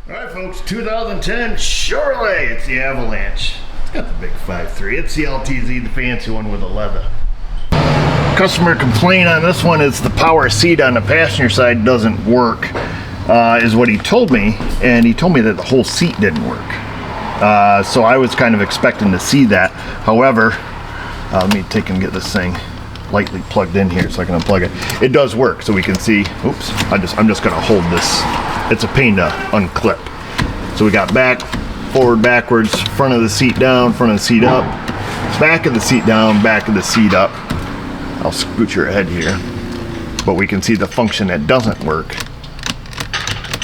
Alright folks, 2010 Chevrolet, it's the Avalanche. It's got the big 5.3, it's the LTZ, the fancy one with the leather. Customer complaint on this one is the power seat on the passenger side doesn't work, is what he told me, and he told me that the whole seat didn't work. So I was kind of expecting to see that. However, let me take and get this thing lightly plugged in here so I can unplug it. It does work, so we can see. Oops, I'm just gonna hold this. It's a pain to unclip. So we got back, forward, backwards, front of the seat down, front of the seat up, back of the seat down, back of the seat up. I'll scoot your head here, but we can see the function that doesn't work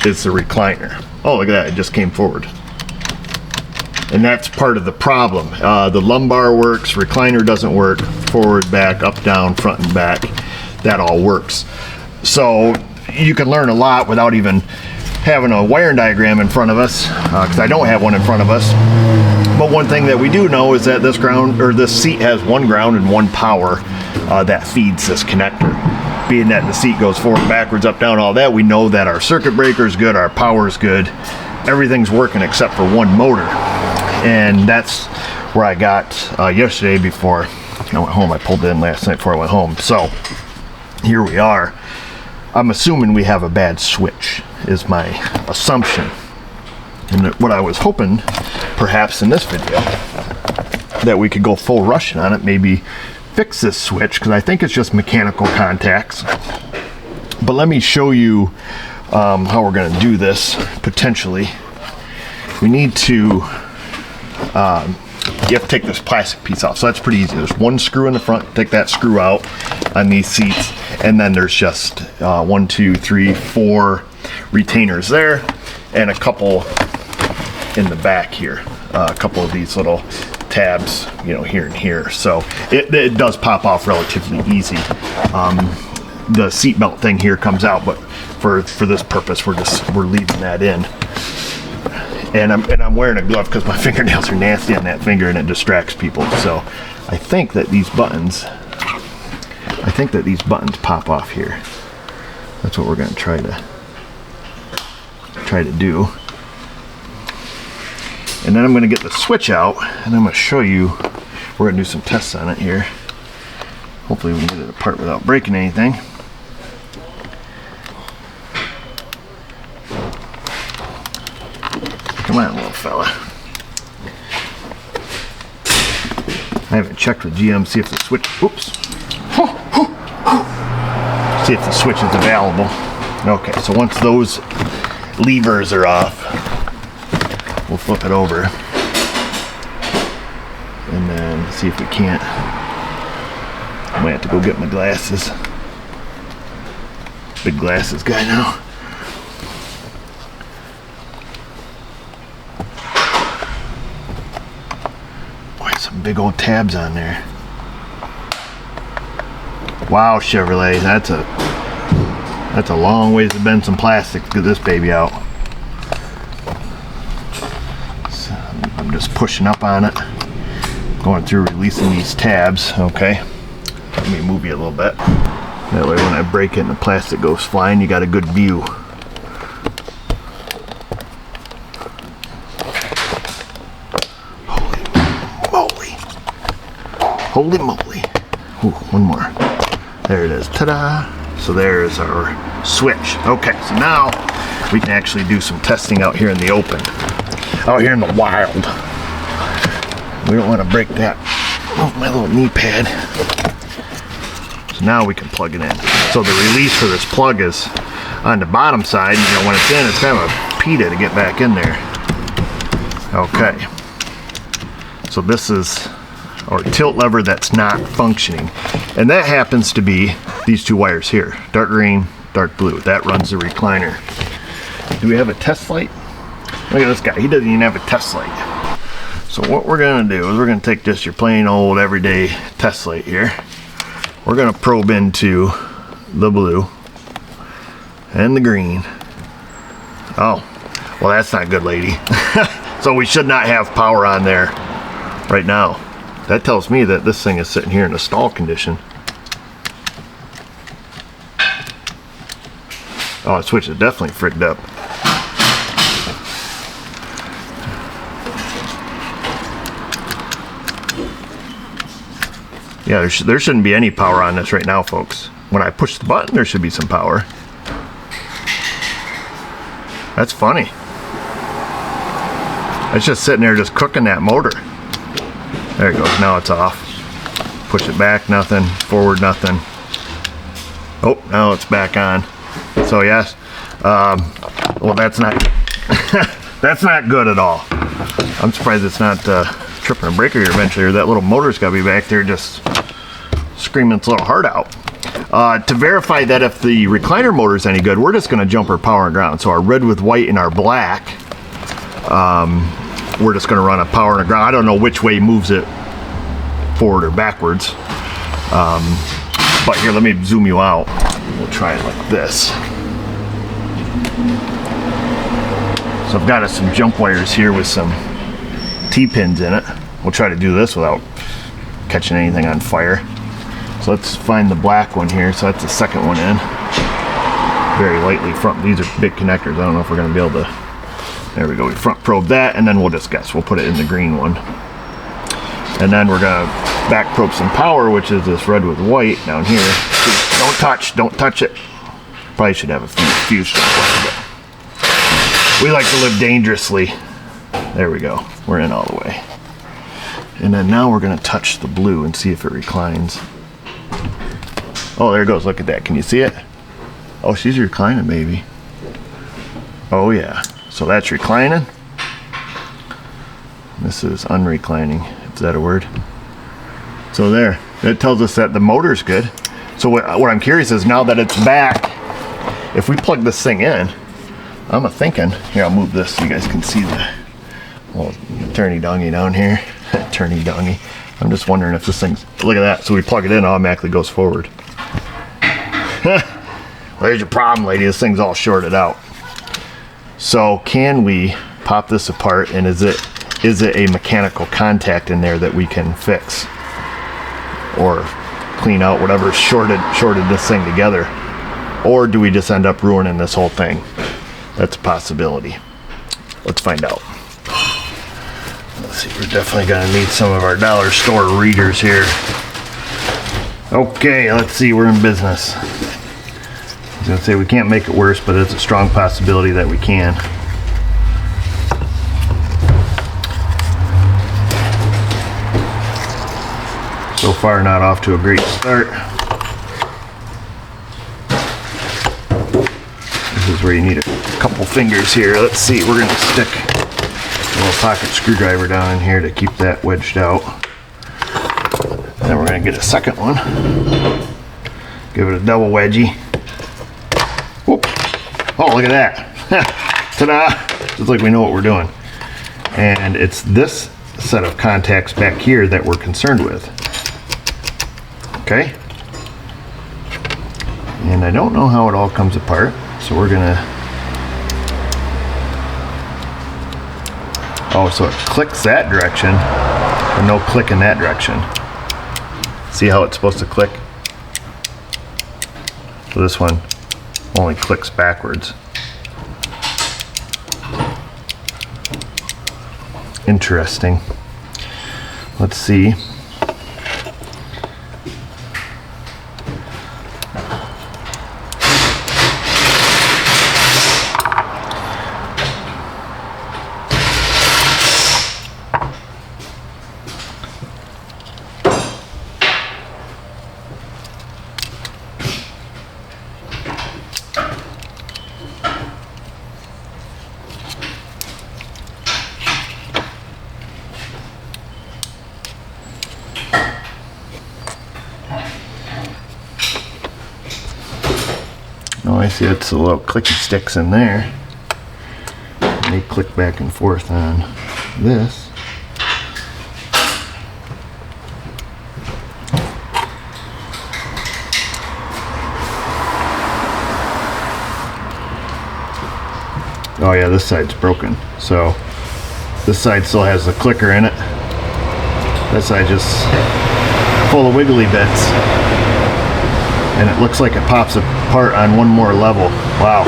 is the recliner. Oh, look at that, it just came forward. And that's part of the problem. The lumbar works, recliner doesn't work, forward, back, up, down, front and back, that all works. So you can learn a lot without even having a wiring diagram in front of us, because I don't have one in front of us. But one thing that we do know is that this seat has one ground and one power that feeds this connector. Being that the seat goes forward, backwards, up, down, all that, we know that our circuit breaker is good, our power is good, everything's working except for one motor. And that's where I got yesterday before I went home. I pulled it in last night before I went home. So here we are. I'm assuming we have a bad switch, is my assumption. And what I was hoping, perhaps in this video, that we could go full Russian on it, maybe fix this switch, because I think it's just mechanical contacts. But let me show you how we're going to do this, potentially. We need to, you have to take this plastic piece off, so that's pretty easy. There's one screw in the front, take that screw out on these seats, and then there's just 1, 2, 3, 4 retainers there, and a couple in the back here, a couple of these little tabs, you know, here and here. So it does pop off relatively easy. The seat belt thing here comes out, but for this purpose, we're leaving that in. And I'm wearing a glove because my fingernails are nasty on that finger and it distracts people. So I think that these buttons pop off here. That's what we're going to try to do. And then I'm going to get the switch out and I'm going to show you. We're going to do some tests on it here. Hopefully we can get it apart without breaking anything. Come on, little fella. I haven't checked with GM, see if the switch, see if the switch is available. Okay, so once those levers are off, we'll flip it over and then see if we can't. I might have to go get my glasses. Big glasses guy now. Some big old tabs on there. Wow, Chevrolet, that's a long ways to bend some plastic to get this baby out. So I'm just pushing up on it, going through releasing these tabs. Okay, let me move you a little bit. That way when I break it and the plastic goes flying, you got a good view. Holy moly. Ooh, one more. There it is. Ta-da! So there's our switch. Okay, so now we can actually do some testing out here in the open. Out here in the wild. We don't want to break that. Oh, my little knee pad. So now we can plug it in. So the release for this plug is on the bottom side. You know, when it's in, it's kind of a pita to get back in there. Okay. So this is our tilt lever that's not functioning, and that happens to be these two wires here, dark green, dark blue. That runs the recliner. Do we have a test light? Look at this guy, he doesn't even have a test light. So what we're going to do is we're going to take just your plain old everyday test light here. We're going to probe into the blue and the green. Oh, well, that's not good, lady. So we should not have power on there right now. That tells me that this thing is sitting here in a stall condition. Oh, the switch is definitely frigged up. Yeah, there shouldn't be any power on this right now, folks. When I push the button, there should be some power. That's funny. It's just sitting there just cooking that motor. There it goes, now it's off. Push it back, nothing. Forward, nothing. Oh, now it's back on. So yes, well that's not, that's not good at all. I'm surprised it's not tripping a breaker here eventually, or that little motor's gotta be back there just screaming its little heart out. To verify that if the recliner motor is any good, we're just gonna jump our power and ground. So our red with white and our black, we're just gonna run a power and a ground. I don't know which way moves it, forward or backwards. But here, let me zoom you out. We'll try it like this. So I've got some jump wires here with some T-pins in it. We'll try to do this without catching anything on fire. So let's find the black one here. So that's the second one in. Very lightly front. These are big connectors. I don't know if we're going to be able to. There we go. We front probe that, and then we'll just guess. We'll put it in the green one. And then we're going to back probe some power, which is this red with white down here. Don't touch it. Probably should have a fuse strip, but we like to live dangerously. There we go. We're in all the way. And then now we're going to touch the blue and see if it reclines. Oh, there it goes. Look at that. Can you see it? Oh, she's reclining, baby. Oh, yeah. So that's reclining. This is unreclining. Is that a word? So there. It tells us that the motor's good. So what I'm curious is, now that it's back, if we plug this thing in, I'm thinking, here, I'll move this so you guys can see the little turny-dongy down here. Turny-dongy. I'm just wondering if this thing's, look at that. So we plug it in, it automatically goes forward. Well, there's your problem, lady. This thing's all shorted out. So can we pop this apart, and is it a mechanical contact in there that we can fix or clean out whatever shorted this thing together? Or do we just end up ruining this whole thing? That's a possibility. Let's find out. Let's see, we're definitely gonna need some of our dollar store readers here. Okay, let's see, we're in business. I was gonna say we can't make it worse, but it's a strong possibility that we can. So far, not off to a great start. This is where you need a couple fingers here. Let's see, we're gonna stick a little pocket screwdriver down in here to keep that wedged out. Then we're gonna get a second one. Give it a double wedgie. Whoop. Oh, look at that. Ta-da! Just like we know what we're doing. And it's this set of contacts back here that we're concerned with. Okay? And I don't know how it all comes apart, so we're gonna... Oh, so it clicks that direction, but no click in that direction. See how it's supposed to click? So this one only clicks backwards. Interesting. Let's see. Oh, I see, it's a little clicky sticks in there. And they click back and forth on this. Oh yeah, this side's broken. So this side still has the clicker in it. This side just full of wiggly bits. And it looks like it pops apart on one more level. Wow.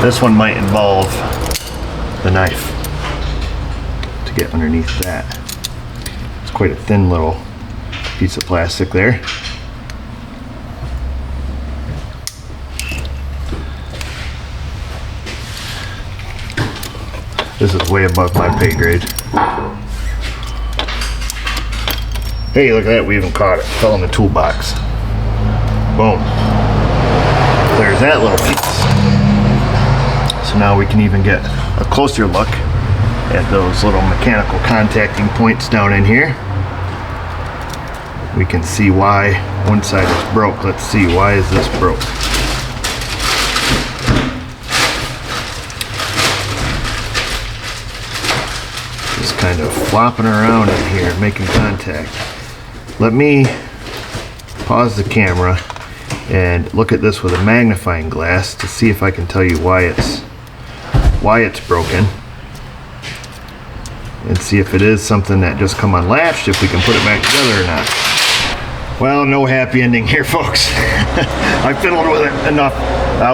This one might involve the knife to get underneath that. It's quite a thin little piece of plastic there. This is way above my pay grade. Hey, look at that, we even caught it. Fell in the toolbox. Boom. There's that little piece. So now we can even get a closer look at those little mechanical contacting points down in here. We can see why one side is broke. Let's see, why is this broke? Just kind of flopping around in here, making contact. Let me pause the camera and look at this with a magnifying glass to see if I can tell you why it's broken, and see if it is something that just come unlatched, if we can put it back together or not. Well, no happy ending here, folks. I fiddled with it enough.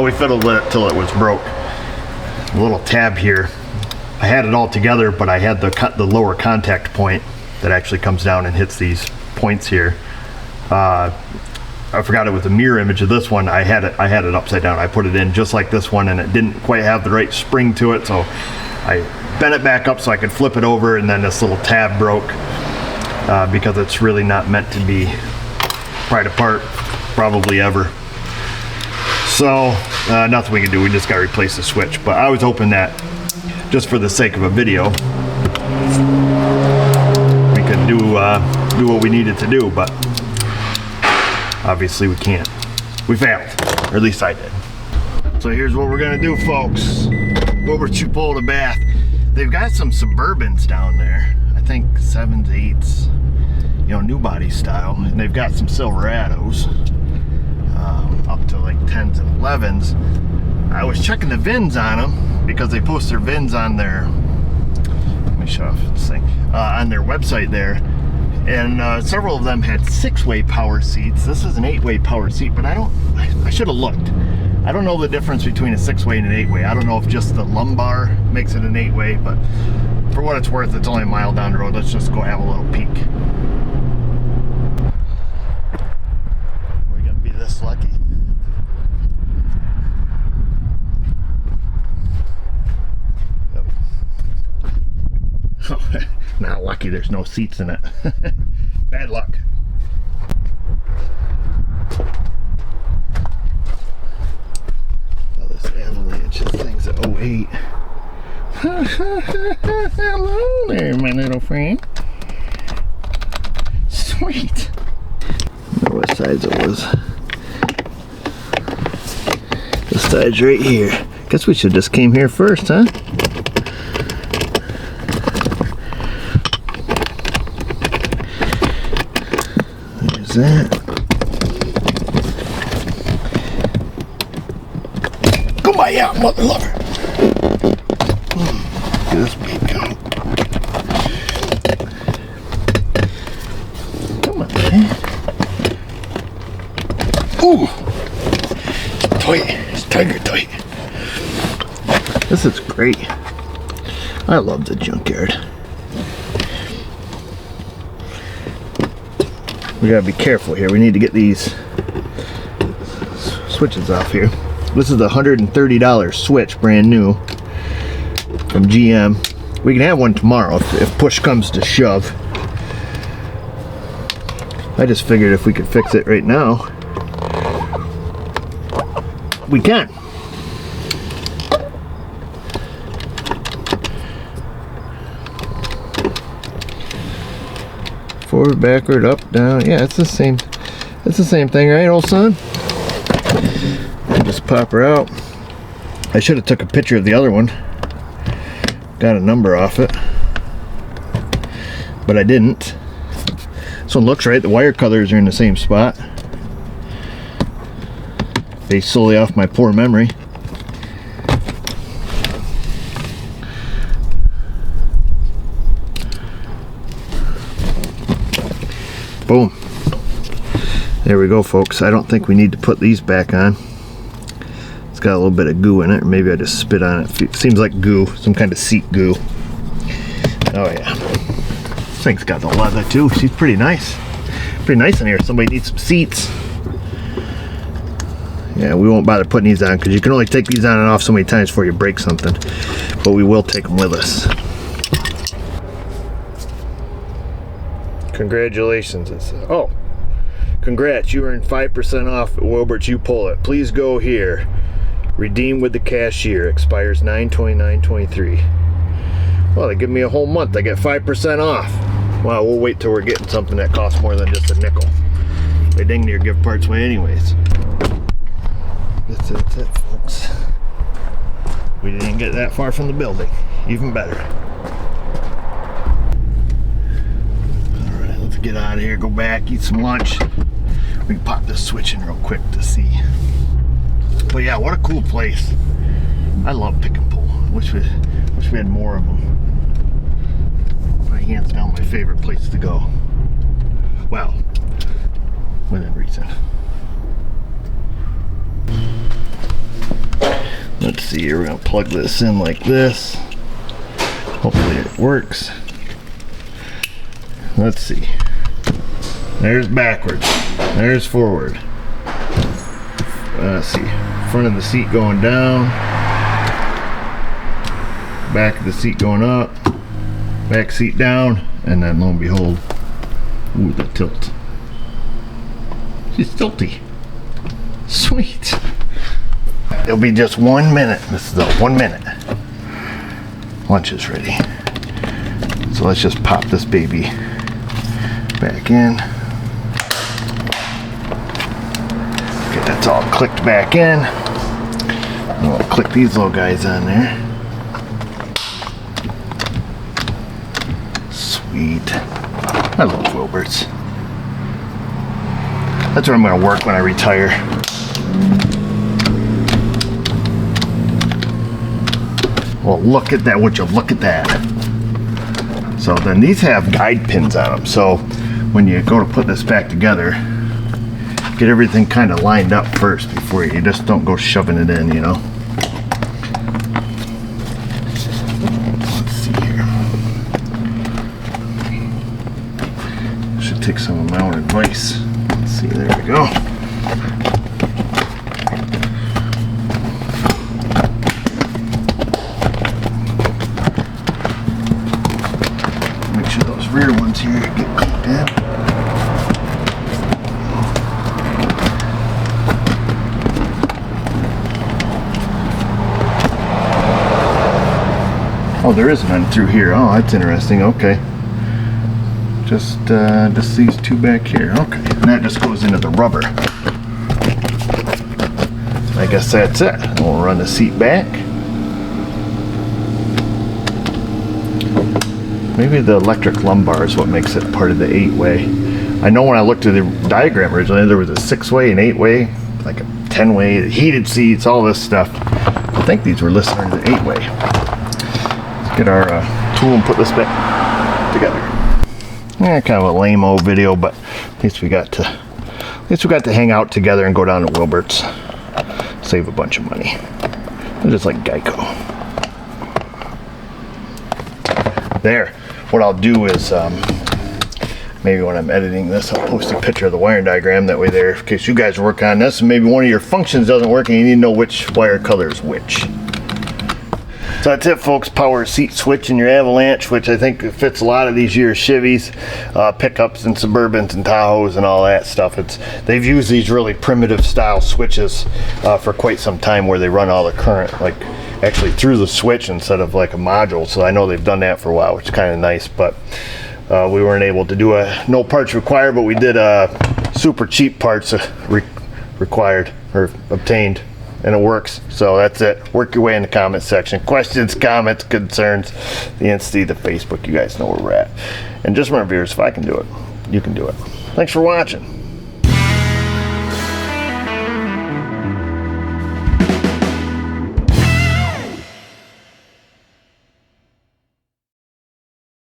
We fiddled with it till it was broke. A little tab here. I had it all together, but I had the lower contact point that actually comes down and hits these points here. I forgot it was a mirror image of this one. I had it upside down. I put it in just like this one, and it didn't quite have the right spring to it, so I bent it back up so I could flip it over, and then this little tab broke because it's really not meant to be pried apart probably ever. So nothing we can do. We just got to replace the switch. But I was hoping that just for the sake of a video we could do what we needed to do, but obviously we can't. We failed, or at least I did. So here's what we're gonna do, folks. Wilbert Chipotle Bath. They've got some Suburbans down there. I think 7s, 8s, you know, new body style. And they've got some Silverados, up to like 10s and 11s. I was checking the VINs on them because they post their VINs on their, let me shut off this thing, on their website there. And several of them had 6-way power seats. This is an 8-way power seat, but I should have looked. I don't know the difference between a 6-way and an 8-way. I don't know if just the lumbar makes it an 8-way, but for what it's worth, it's only a mile down the road. Let's just go have a little peek. We're gonna be this lucky. Oh, not lucky there's no seats in it. Bad luck. Oh, this Avalanche, this thing's an 08. Hello there, my little friend. Sweet. I don't know what size it was. This side's right here. Guess we should just came here first, huh? That. Come on out, mother lover. Get this baby out. Come on, man. Ooh, tight. It's tiger tight. This is great. I love the junkyard. We gotta be careful here. We need to get these switches off here. This is a $130 switch, brand new from GM. We can have one tomorrow if push comes to shove. I just figured if we could fix it right now, we can. Forward, backward, up, down. Yeah, it's the same. It's the same thing, right, old son? Just pop her out. I should have took a picture of the other one. Got a number off it, but I didn't. This one looks right. The wire colors are in the same spot. Based solely off my poor memory. Boom. There we go, folks. I don't think we need to put these back on. It's got a little bit of goo in it, or maybe I just spit on it. It seems like goo, some kind of seat goo. Oh yeah. thing's got the leather too. She's pretty nice. Pretty nice in here. Somebody needs some seats. Yeah, we won't bother putting these on because you can only take these on and off so many times before you break something. But we will take them with us. Congratulations. Oh, congrats. You earned 5% off at Wilbert's. You pull it. Please go here. Redeem with the cashier. Expires 9/29/23. Well, they give me a whole month. I get 5% off. Well, we'll wait till we're getting something that costs more than just a nickel. They dang near give parts away anyways. That's it, folks. We didn't get that far from the building. Even better. Alright, let's get out of here, go back, eat some lunch. We can pop this switch in real quick to see. But yeah, what a cool place. I love pick and pull. Wish we had more of them. Probably hands down my favorite place to go. Well, within reason. Let's see here, we're gonna plug this in like this. Hopefully it works. Let's see. There's backwards. There's forward. Let's see. Front of the seat going down. Back of the seat going up. Back seat down. And then lo and behold, ooh, the tilt. She's tilty. Sweet. It'll be just 1 minute. This is the 1 minute. Lunch is ready. So let's just pop this baby back in. Okay, that's all clicked back in. And we'll click these little guys on there. Sweet. I love Wilbert's. That's where I'm going to work when I retire. Well, look at that. Would you look at that? So then these have guide pins on them. So when you go to put this back together, get everything kind of lined up first before you just don't go shoving it in, you know. Let's see here. Should take some of my own advice. Let's see, there we go. Rear ones here get clipped in. Oh, there is none through here. Oh, that's interesting. Okay, just these two back here. Okay, and that just goes into the rubber. I guess that's it. We'll run the seat back. Maybe the electric lumbar is what makes it part of the 8-way. I know when I looked at the diagram originally, there was a 6-way, an 8-way, like a 10-way, heated seats, all this stuff. I think these were listed under the 8-way. Let's get our tool and put this back together. Yeah, kind of a lame-o video, but at least we got to hang out together and go down to Wilbert's, save a bunch of money. They're just like Geico. There. What I'll do is maybe when I'm editing this, I'll post a picture of the wiring diagram. That way there, in case you guys work on this and maybe one of your functions doesn't work and you need to know which wire color is which. So that's it, folks. Power seat switch in your Avalanche, which I think fits a lot of these years Chevys, pickups and Suburbans and Tahoes and all that stuff. They've used these really primitive style switches for quite some time, where they run all the current like actually through the switch instead of like a module. So I know they've done that for a while, which is kind of nice. But we weren't able to do no parts required, but we did super cheap parts required or obtained, and it works. So that's it. Work your way in the comment section. Questions, comments, concerns, the Insta, the Facebook. You guys know where we're at. And just remember, viewers, if I can do it, you can do it. Thanks for watching.